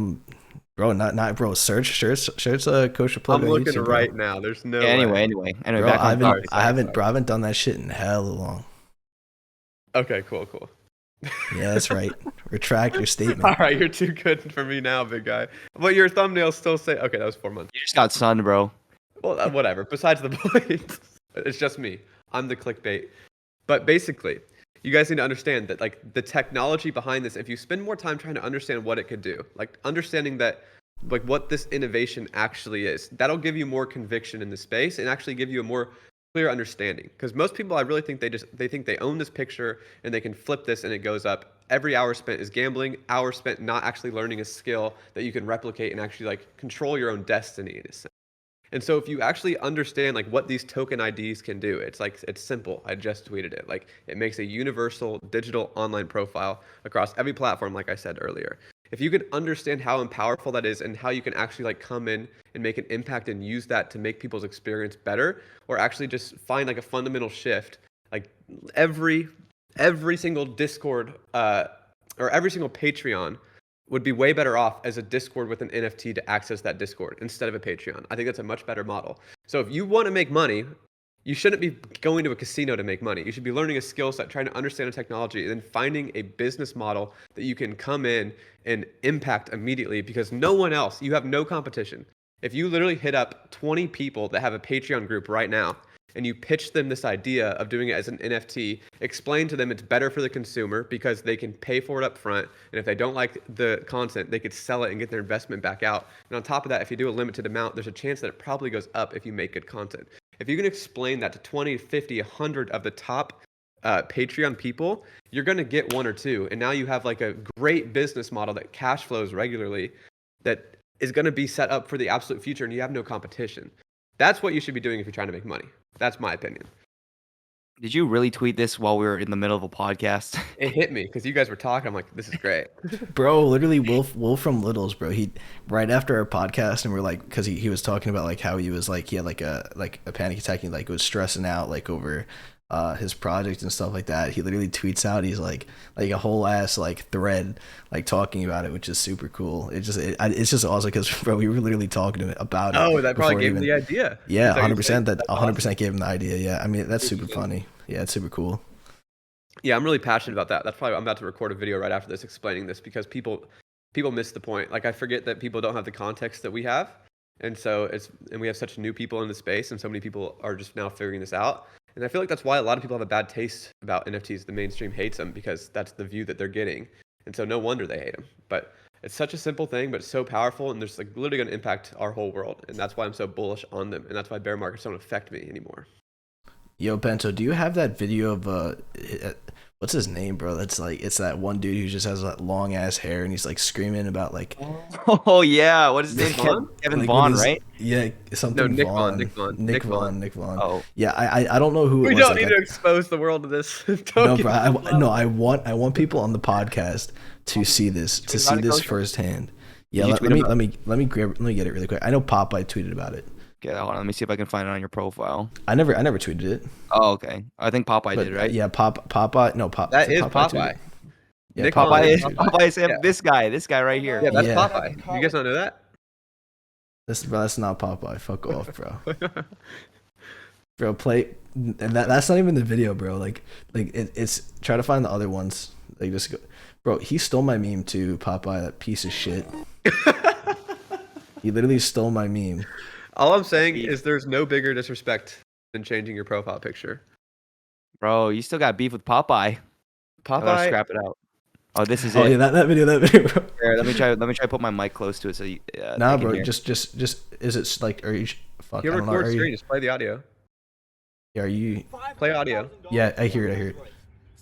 bro, not bro. Search Coach to plug. I'm looking YouTube, right now. There's no. Anyway. Bro, Back I haven't done that shit in hell long. Okay, cool. Yeah, that's right. Retract your statement. All right, you're too good for me now, big guy. But your thumbnails still say, okay, that was 4 months. You just got sunned, bro. Well, whatever. Besides the point, it's just me. I'm the clickbait. But basically, you guys need to understand that like the technology behind this, if you spend more time trying to understand what it could do, like understanding that like what this innovation actually is, that'll give you more conviction in the space and actually give you a more clear understanding. Because most people, I really think they think they own this picture and they can flip this and it goes up. Every hour spent is gambling, hours spent not actually learning a skill that you can replicate and actually like control your own destiny in a sense. And so if you actually understand like what these token IDs can do, it's simple. I just tweeted it. Like it makes a universal digital online profile across every platform, like I said earlier. If you can understand how powerful that is and how you can actually like come in and make an impact and use that to make people's experience better, or actually just find like a fundamental shift, like every single Discord or every single Patreon would be way better off as a Discord with an NFT to access that Discord instead of a Patreon. I think that's a much better model. So if you want to make money, you shouldn't be going to a casino to make money. You should be learning a skill set, trying to understand a technology, and then finding a business model that you can come in and impact immediately, because no one else, you have no competition. If you literally hit up 20 people that have a Patreon group right now, and you pitch them this idea of doing it as an NFT, explain to them it's better for the consumer because they can pay for it up front, and if they don't like the content, they could sell it and get their investment back out. And on top of that, if you do a limited amount, there's a chance that it probably goes up if you make good content. If you can explain that to 20, 50, 100 of the top Patreon people, you're going to get one or two. And now you have like a great business model that cash flows regularly that is going to be set up for the absolute future, and you have no competition. That's what you should be doing if you're trying to make money. That's my opinion. Did you really tweet this while we were in the middle of a podcast? It hit me because you guys were talking. I'm like, this is great. Bro, literally Wolf from Littles, bro. He right after our podcast, and we're like, because he was talking about like how he was like, he had like a panic attack, and like was stressing out like over his project and stuff like that. He literally tweets out, he's like a whole ass like thread like talking about it, which is super cool. It's just awesome because bro, we were literally talking to him about it. Oh, that probably gave him the idea. Yeah, 100%. That 100% gave him the idea. Yeah, I mean that's super funny. Yeah, it's super cool. Yeah, I'm really passionate about that. That's probably, I'm about to record a video right after this explaining this, because people miss the point. Like I forget that people don't have the context that we have, and so we have such new people in the space, and so many people are just now figuring this out. And I feel like that's why a lot of people have a bad taste about NFTs. The mainstream hates them because that's the view that they're getting. And so no wonder they hate them. But it's such a simple thing, but it's so powerful, and there's like literally going to impact our whole world. And that's why I'm so bullish on them. And that's why bear markets don't affect me anymore. Yo, Bento, do you have that video of what's his name, bro? That's like it's that one dude who just has that long ass hair and he's like screaming about like Oh yeah, what is his name? Vaughn? Kevin like Vaughn, right? Yeah, No, something Nick Vaughn. Vaughn. Nick Vaughn. Nick Vaughn. Oh, Yeah, I don't know who it We was. don't Like, need to expose the world to this. no, bro. I want people on the podcast to see this about it, Coach? firsthand. Yeah, Did you tweet about let me get it really quick. I know Popeye tweeted about it. Okay, hold on. Let me see if I can find it on your profile. I never tweeted it. Oh, okay. I think Popeye But did, right? yeah, Popeye. No, Pop. That is tweeted Popeye. it? Yeah, Nick Popeye Vaughn is tweeted it. Popeye is Yeah. this guy right here. Yeah, that's Yeah. Popeye. You guys don't know that? That's not Popeye. Fuck off, bro. Bro, play. And that's not even the video, bro. It's try to find the other ones. Like just go, bro. He stole my meme too, Popeye. That piece of shit. He literally stole my meme. All I'm saying is there's no bigger disrespect than changing your profile picture. Bro, you still got beef with Popeye. I gotta Popeye, scrap it out. Oh, this is Oh it. yeah, that video, bro. Here, let me try to put my mic close to it so you. Nah, they can bro. hear. Just is it like are you? Fuck. you I don't know. record Are screen, you? just play the audio. Are you? Play audio. Yeah, I hear it.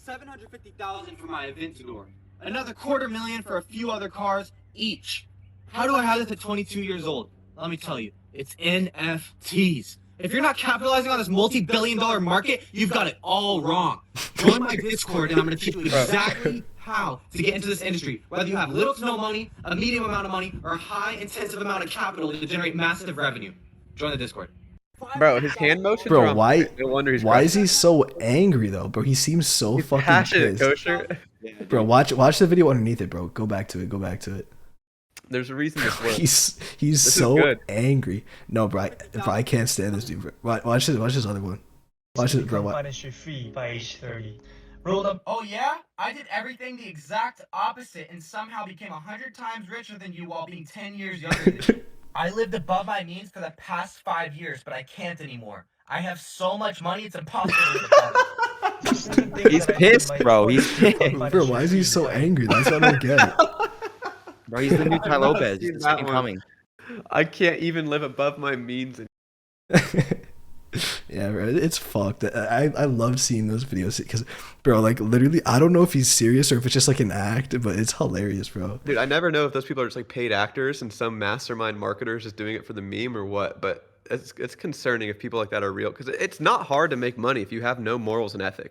$750,000 for my Aventador. Another $250,000 for a few other cars each. How do I have this at 22 years old? Let me tell you, it's NFTs. If you're not capitalizing on this multi-billion-dollar market, you've got it all wrong. Join my Discord and I'm going to teach you exactly how to get into this industry. Whether you have little to no money, a medium amount of money, or a high intensive amount of capital to generate massive revenue. Join the Discord. Bro, his hand motions are Bro, on why? point. No wonder he's Why is crying. he so angry though, bro? He seems so He's fucking passionate, pissed. kosher. Bro, watch the video underneath it, bro. Go back to it. There's a reason this works. He's is so good. angry. No, bro, I can't stand this dude, bro. Watch this other one. Watch this, bro. Financial free by age 30. Rolled up. Oh yeah? I did everything the exact opposite and somehow became 100 times richer than you while being 10 years younger than you. I lived above my means for the past 5 years, but I can't anymore. I have so much money, it's impossible to live above it. He's pissed, bro. He's pissed. Bro, why is he so angry? That's what I don't get. Bro, he's the new Ty I've not Lopez. seen He's that the one. coming. I can't even live above my means. Yeah, bro, it's fucked. I love seeing those videos because, bro, like literally, I don't know if he's serious or if it's just like an act, but it's hilarious, bro. Dude, I never know if those people are just like paid actors and some mastermind marketer is just doing it for the meme or what. But it's concerning if people like that are real because it's not hard to make money if you have no morals and ethics.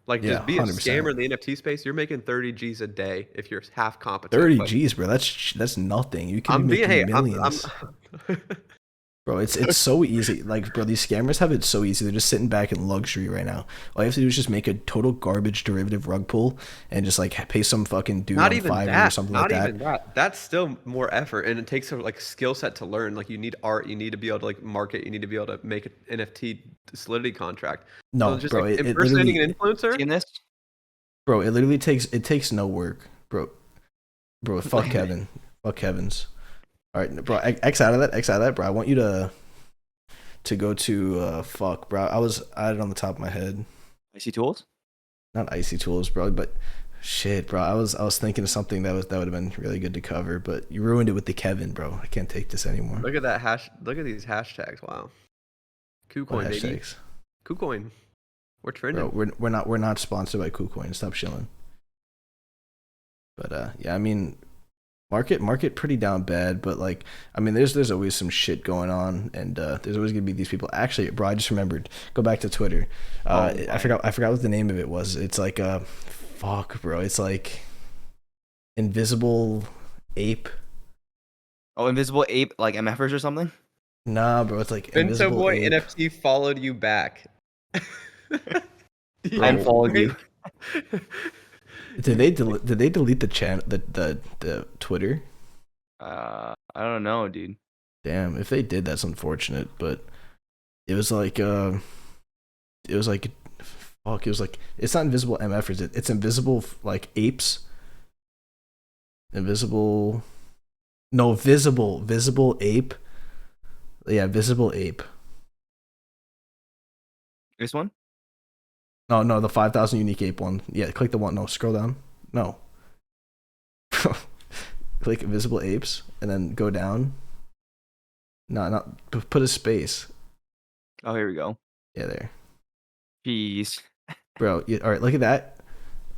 Like Yeah, just be a 100%. scammer in the NFT space. You're making 30 G's a day if you're half competent. 30 But G's, bro. That's nothing. You can I'm be being making hey, I'm, millions. Bro, it's so easy. Like, bro, these scammers have it so easy. They're just sitting back in luxury right now. All you have to do is just make a total garbage derivative rug pull and just like pay some fucking dude not on even Fiverr that. or something Not like even that. That's still more effort, and it takes a like skill set to learn. Like you need art. You need to be able to like market. You need to be able to make an NFT solidity contract. No, So it's just bro, like it impersonating literally, an influencer. Seen this? bro, it literally takes no work, bro. Bro, fuck Kevin. Fuck Kevin's. All right, bro, X out of that, bro. I want you to go to fuck, bro. I had it on the top of my head. Icy tools? Not icy tools, bro, but shit, bro. I was thinking of something that would have been really good to cover, but you ruined it with the Kevin, bro. I can't take this anymore. Look at that hash. Look at these hashtags. Wow. What KuCoin, baby. hashtags? KuCoin. We're trending. Bro, we're not sponsored by KuCoin. Stop shilling. But yeah, I mean, market pretty down bad, but like, I mean, there's always some shit going on, and there's always gonna be these people. Actually, bro, I just remembered. Go back to Twitter. I forgot what the name of it was. It's like fuck, bro. It's like Invisible Ape. Oh, Invisible Ape, like MFers or something? Nah, bro. It's like Bento Invisible Boy Ape. NFT followed you back. And followed you. Did they delete the channel the Twitter? I don't know, dude. Damn, if they did, that's unfortunate. But it was like fuck. It was like it's not invisible MFers. It's invisible like apes. Visible ape. Yeah, visible ape. This one? No, the 5,000 unique ape one. Yeah, click the one. No, scroll down. No. Click visible apes and then go down. No, not put a space. Oh, here we go. Yeah, there. Jeez. Bro, all right, look at that.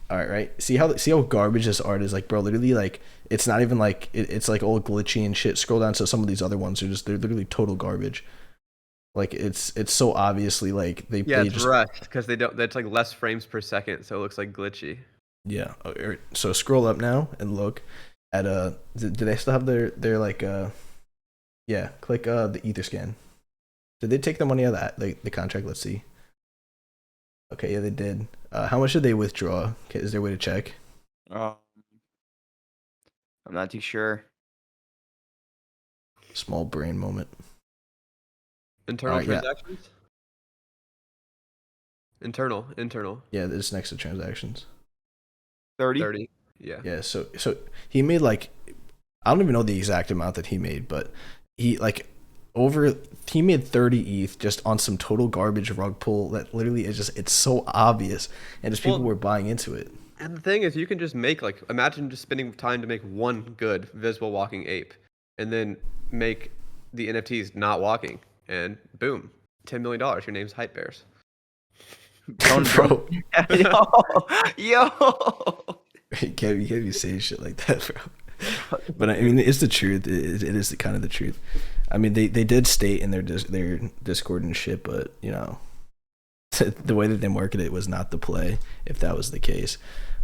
All right. See how garbage this art is, like, bro. Literally, like, it's not even like it's like all glitchy and shit. Scroll down to some of these other ones. They're literally total garbage. Like it's so obviously like Yeah, they it's just rushed because they don't. That's like less frames per second, so it looks like glitchy. yeah. So scroll up now and look at do they still have their like yeah, click the Etherscan. Did they take the money out of that the contract? Let's see. Okay, yeah, they did. How much did they withdraw? Okay, is there a way to check? I'm not too sure. Small brain moment. Internal yeah. transactions. Internal. Yeah, it's next to transactions. 30. Yeah. Yeah, so he made like I don't even know the exact amount that he made, but he like he made 30 ETH just on some total garbage rug pull that literally is just it's so obvious and just people were buying into it. And the thing is, you can just make like imagine just spending time to make one good visible walking ape, and then make the NFTs not walking, and boom, $10 million. Your name's Hype Bears. Bro, yo. you can't be saying shit like that, bro. But I mean, it's the truth. It is the kind of the truth. I mean, they did state in their Discord and shit, but you know, the way that they marketed it was not the play. If that was the case,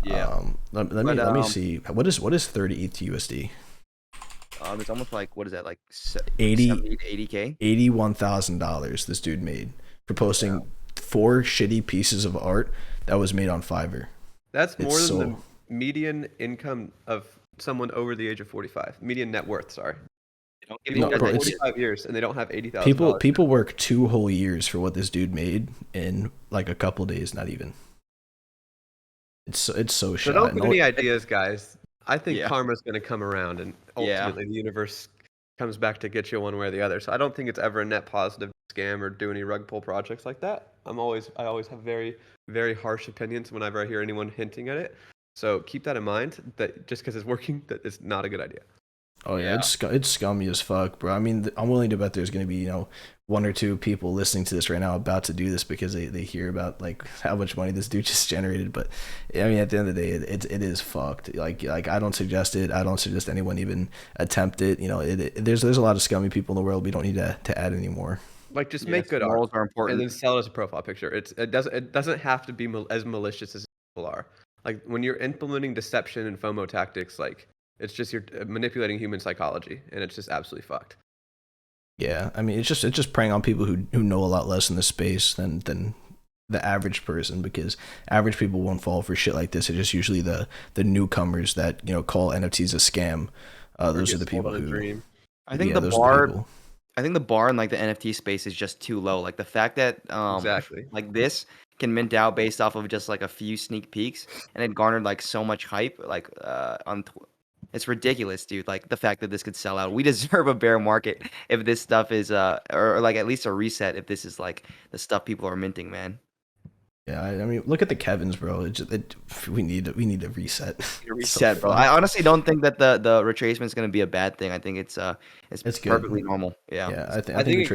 Yeah. Let me see. What is 30 ETH to USD? It's almost like what is that like 80K? $81,000 this dude made for posting 4 shitty pieces of art that was made on Fiverr. That's more than the median income of someone over the age of 45. Median net worth, sorry. People work 45 years and they don't have $80,000. People work 2 whole years for what this dude made in like a couple days, not even. It's so shot. So don't get any ideas, guys. I think karma's going to come around, and ultimately the universe comes back to get you one way or the other. So I don't think it's ever a net positive scam or do any rug pull projects like that. I always have very, very harsh opinions whenever I hear anyone hinting at it. So keep that in mind, that just because it's working, that it's not a good idea. Oh yeah, it's scummy as fuck, bro. I mean, I'm willing to bet there's gonna be 1 or 2 people listening to this right now about to do this because they hear about like how much money this dude just generated. But I mean, at the end of the day, it is fucked. Like I don't suggest it. I don't suggest anyone even attempt it. There's a lot of scummy people in the world. We don't need to add any more. Like just make good art are important, and then sell it as a profile picture. It doesn't have to be as malicious as people are. Like when you're implementing deception and FOMO tactics, like. It's just you're manipulating human psychology, and it's just absolutely fucked. Yeah, I mean, it's just preying on people who know a lot less in the space than the average person, because average people won't fall for shit like this. It's just usually the newcomers that call NFTs a scam. Those are the people who. Dream. I think the bar. I think the bar in like the NFT space is just too low. Like the fact that exactly like this can mint out based off of just like a few sneak peeks, and it garnered like so much hype like on. It's ridiculous, dude. Like the fact that this could sell out. We deserve a bear market if this stuff is or like at least a reset if this is like the stuff people are minting, man. Yeah, I mean, look at the Kevins, bro. We need a reset. Reset, so bro. I honestly don't think that the retracement is going to be a bad thing. I think it's perfectly normal. Yeah. Yeah, I think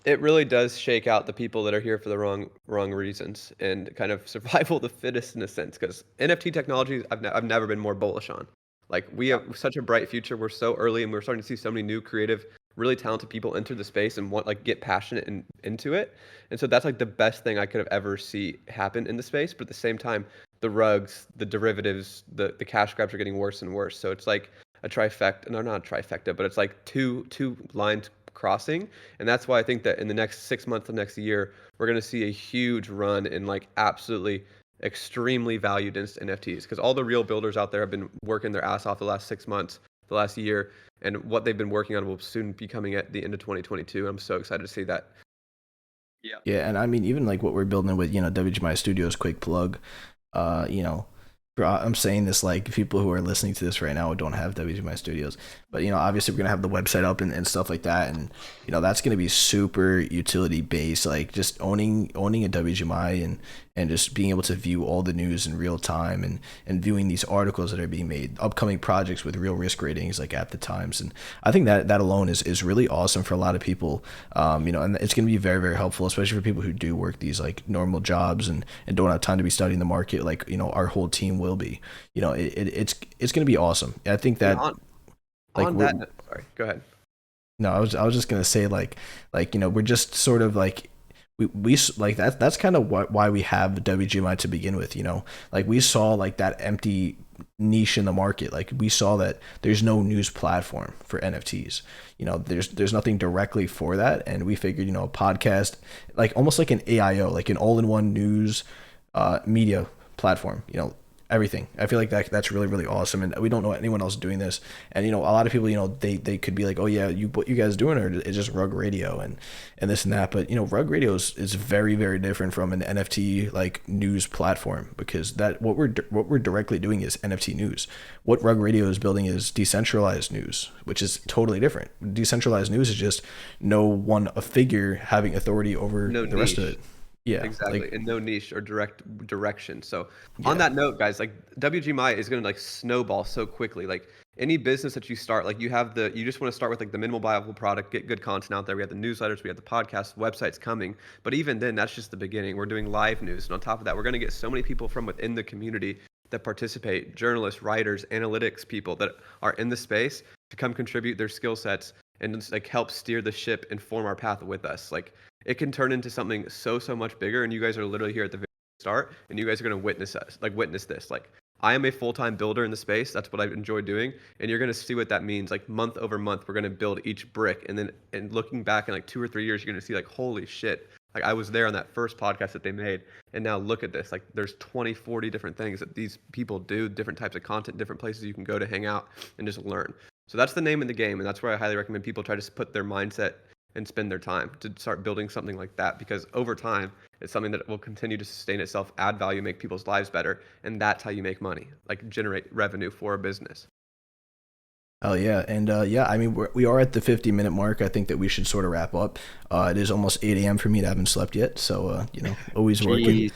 it really does shake out the people that are here for the wrong reasons and kind of survival of the fittest in a sense. Because NFT technology, I've never been more bullish on. Like we have such a bright future. We're so early, and we're starting to see so many new creative, really talented people enter the space and get passionate and into it. And so that's like the best thing I could have ever see happen in the space. But at the same time, the rugs, the derivatives, the cash grabs are getting worse and worse. So it's like a trifecta. No, not a trifecta, but it's like two lines crossing. And that's why I think that in the next 6 months of next year, we're going to see a huge run in like absolutely extremely valued NFTs, because all the real builders out there have been working their ass off the last 6 months, the last year, and what they've been working on will soon be coming at the end of 2022. I'm so excited to see that. Yeah, and I mean, even like what we're building with WGMI Studios, quick plug, Bro, I'm saying this like people who are listening to this right now don't have WGMI Studios, but obviously we're gonna have the website up and stuff like that, and that's gonna be super utility based, like just owning a WGMI and just being able to view all the news in real time and viewing these articles that are being made, upcoming projects with real risk ratings like at the times, and I think that alone is really awesome for a lot of people, and it's gonna be very very helpful, especially for people who do work these like normal jobs and don't have time to be studying the market like our whole team will be. It's going to be awesome. I think that on that note, sorry, go ahead. No, I was just going to say we're just sort of like we like that's kind of why we have WGMI to begin with. Like we saw like that empty niche in the market. Like we saw that there's no news platform for NFTs. There's nothing directly for that, and we figured a podcast, like almost like an AIO, like an all-in-one news media platform. Everything. I feel like that's really really awesome, and we don't know anyone else doing this. And a lot of people, they could be like, oh yeah, what you guys doing, or it's just Rug Radio and this and that. But Rug Radio is very very different from an NFT like news platform, because what we're directly doing is NFT news. What Rug Radio is building is decentralized news, which is totally different. Decentralized news is just a figure having authority over the rest of it. Yeah, exactly, and no niche or direction. So on that note, guys, like WGMI is going to like snowball so quickly. Like any business that you start, like you just want to start with like the minimal viable product, get good content out there. We have the newsletters, we have the podcast, websites coming. But even then, that's just the beginning. We're doing live news, and on top of that, we're going to get so many people from within the community that participate, journalists, writers, analytics people that are in the space to come contribute their skill sets and just like help steer the ship and form our path with us. Like it can turn into something so much bigger, and you guys are literally here at the very start, and you guys are going to witness this. Like I am a full-time builder in the space. That's what I enjoy doing, and you're going to see what that means. Like month over month, we're going to build each brick, and looking back in like 2 or 3 years, you're going to see like, holy shit, like I was there on that first podcast that they made, and now look at this. Like there's 20, 40 different things that these people do, different types of content, different places you can go to hang out and just learn. So that's the name of the game, and that's where I highly recommend people try to put their mindset and spend their time to start building something like that, because over time it's something that will continue to sustain itself, add value, make people's lives better, and that's how you make money, like generate revenue for a business. Oh yeah, and I mean we are at the 50-minute mark. I think that we should sort of wrap up. It is almost 8 a.m. for me. I haven't slept yet, so always working.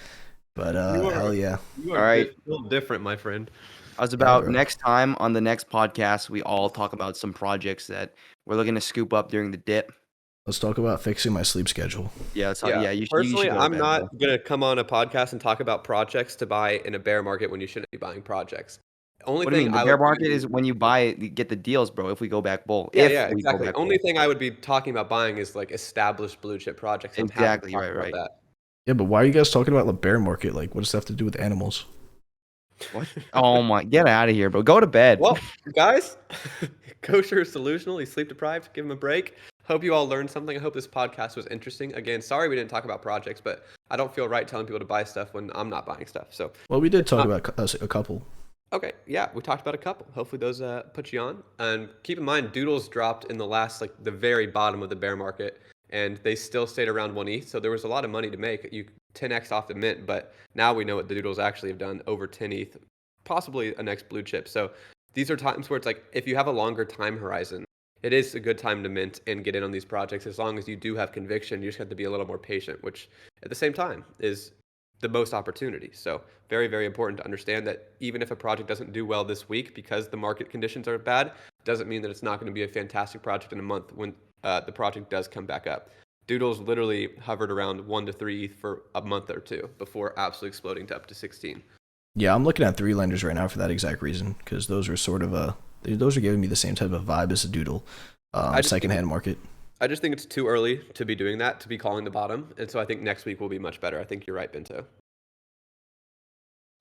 But hell yeah. You are all right. Still different, my friend. I was about next time on the next podcast, we all talk about some projects that we're looking to scoop up during the dip. Let's talk about fixing my sleep schedule. Yeah, Personally, you I'm not going to come on a podcast and talk about projects to buy in a bear market when you shouldn't be buying projects. What do you mean? The bear market is when you get the deals, bro. If we go back bull. Yeah, exactly. Only thing I would be talking about buying is like established blue chip projects. Exactly, right. That. Yeah, but why are you guys talking about the bear market? Like, what does that have to do with animals? What? Oh my! Get out of here, bro. Go to bed. Well, guys, Kosher is delusional. He's sleep deprived. Give him a break. Hope you all learned something. I hope this podcast was interesting. Again, sorry we didn't talk about projects, but I don't feel right telling people to buy stuff when I'm not buying stuff. So, well, we did talk about a couple. Okay, yeah, we talked about a couple. Hopefully those put you on. And keep in mind, Doodles dropped in the very bottom of the bear market, and they still stayed around 1 ETH. So there was a lot of money to make. You 10x off the mint, but now we know what the Doodles actually have done, over 10 ETH, possibly a next blue chip. So these are times where it's like, if you have a longer time horizon, it is a good time to mint and get in on these projects. As long as you do have conviction, you just have to be a little more patient, which at the same time is the most opportunity. So very, very important to understand that even if a project doesn't do well this week because the market conditions are bad, doesn't mean that it's not going to be a fantastic project in a month when the project does come back up. Doodles literally hovered around 1 to 3 ETH for a month or two before absolutely exploding to up to 16. Yeah, I'm looking at 3 lenders right now for that exact reason, because those are sort of those are giving me the same type of vibe as a Doodle secondhand market. I just think it's too early to be doing that, to be calling the bottom. And so I think next week will be much better. I think you're right, Bento.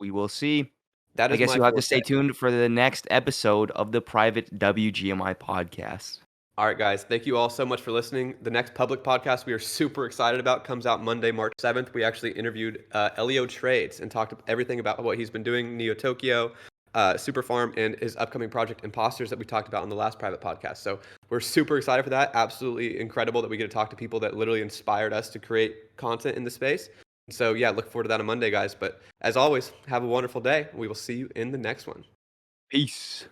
We will see. I guess you'll have to stay tuned for the next episode of the private WGMI podcast. All right, guys. Thank you all so much for listening. The next public podcast we are super excited about comes out Monday, March 7th. We actually interviewed Elio Trades and talked everything about what he's been doing, Neo Tokyo, Super Farm, and his upcoming project Imposters that we talked about on the last private podcast. So we're super excited for that. Absolutely incredible that we get to talk to people that literally inspired us to create content in the space. So yeah, look forward to that on Monday, guys. But as always, have a wonderful day. We will see you in the next one. Peace.